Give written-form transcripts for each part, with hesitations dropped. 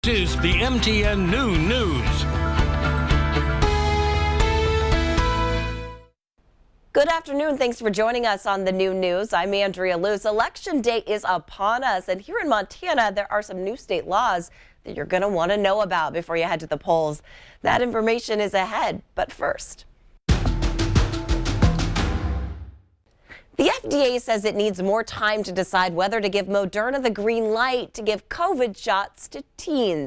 This is the MTN Noon News. Good afternoon. Thanks for joining us on the Noon News. I'm Andrea Lutz. Election day is upon us, and here in Montana, there are some new state laws that you're going to want to know about before you head to the polls. That information is ahead, but first. The FDA says it needs more time to decide whether to give Moderna the green light to give COVID shots to teens.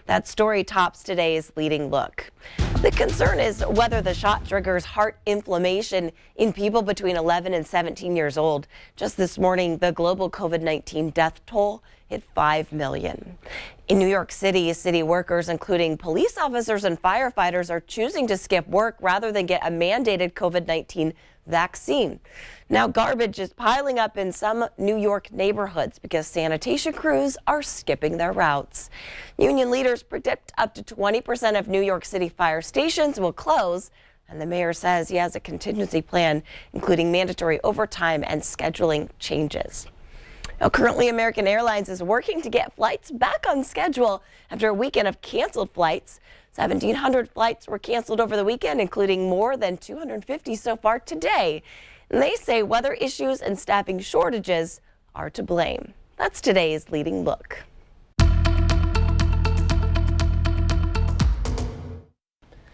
That story tops today's leading look. The concern is whether the shot triggers heart inflammation in people between 11 and 17 years old. Just this morning, the global COVID-19 death toll hit 5 million. In New York City, city workers, including police officers and firefighters, are choosing to skip work rather than get a mandated COVID-19 vaccine. Now, garbage is piling up in some New York neighborhoods because sanitation crews are skipping their routes. Union leaders predict up to 20% of New York City fire stations will close, and the mayor says he has a contingency plan, including mandatory overtime and scheduling changes. Now, currently, American Airlines is working to get flights back on schedule after a weekend of canceled flights. 1,700 flights were canceled over the weekend, including more than 250 so far today. And they say weather issues and staffing shortages are to blame. That's today's leading look.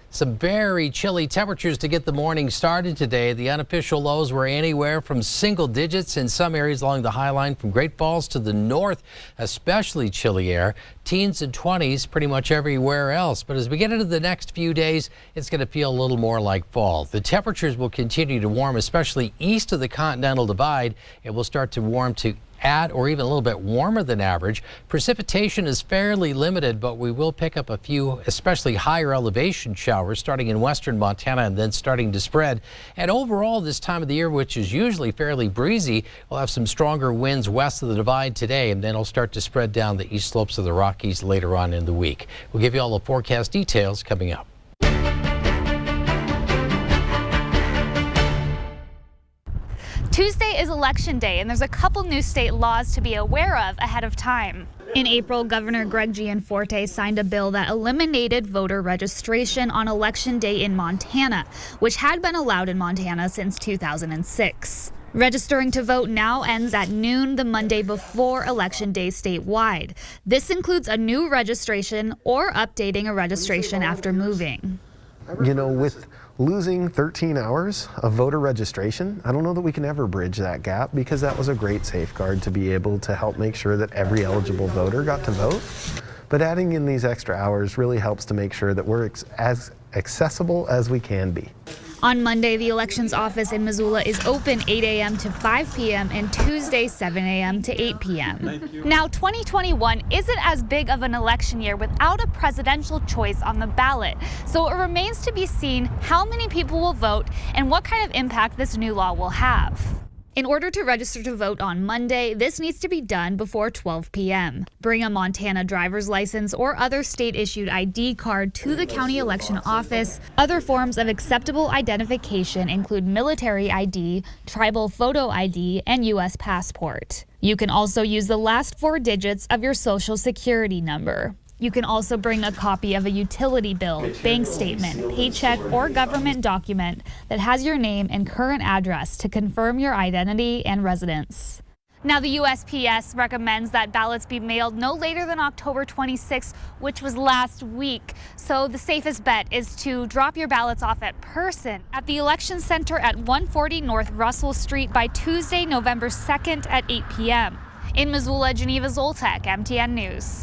Some very chilly temperatures to get the morning started today. The unofficial lows were anywhere from single digits in some areas along the High Line from Great Falls to the north, especially chilly air. Teens and 20s pretty much everywhere else. But as we get into the next few days, it's going to feel a little more like fall. The temperatures will continue to warm, especially east of the Continental Divide. It will start to warm to at or even a little bit warmer than average. Precipitation is fairly limited, but we will pick up a few, especially higher elevation showers starting in western Montana and then starting to spread. And overall, this time of the year, which is usually fairly breezy, we'll have some stronger winds west of the divide today, and then it'll start to spread down the east slopes of the Rockies later on in the week. We'll give you all the forecast details coming up. Tuesday is Election Day, and there's a couple new state laws to be aware of ahead of time. In April, Governor Greg Gianforte signed a bill that eliminated voter registration on Election Day in Montana, which had been allowed in Montana since 2006. Registering to vote now ends at noon the Monday before Election Day statewide. This includes a new registration or updating a registration after moving. You know, with losing 13 hours of voter registration, I don't know that we can ever bridge that gap, because that was a great safeguard to be able to help make sure that every eligible voter got to vote. But adding in these extra hours really helps to make sure that we're as accessible as we can be. On Monday, the elections office in Missoula is open 8 a.m. to 5 p.m. and Tuesday 7 a.m. to 8 p.m. Now, 2021 isn't as big of an election year without a presidential choice on the ballot. So it remains to be seen how many people will vote and what kind of impact this new law will have. In order to register to vote on Monday, this needs to be done before 12 p.m. Bring a Montana driver's license or other state-issued ID card to the county election office. Other forms of acceptable identification include military ID, tribal photo ID, and U.S. passport. You can also use the last 4 digits of your social security number. You can also bring a copy of a utility bill, bank statement, paycheck, or government document that has your name and current address to confirm your identity and residence. Now, the USPS recommends that ballots be mailed no later than October 26th, which was last week. So the safest bet is to drop your ballots off at person at the Election Center at 140 North Russell Street by Tuesday, November 2nd at 8 p.m. In Missoula, Geneva Zoltek, MTN News.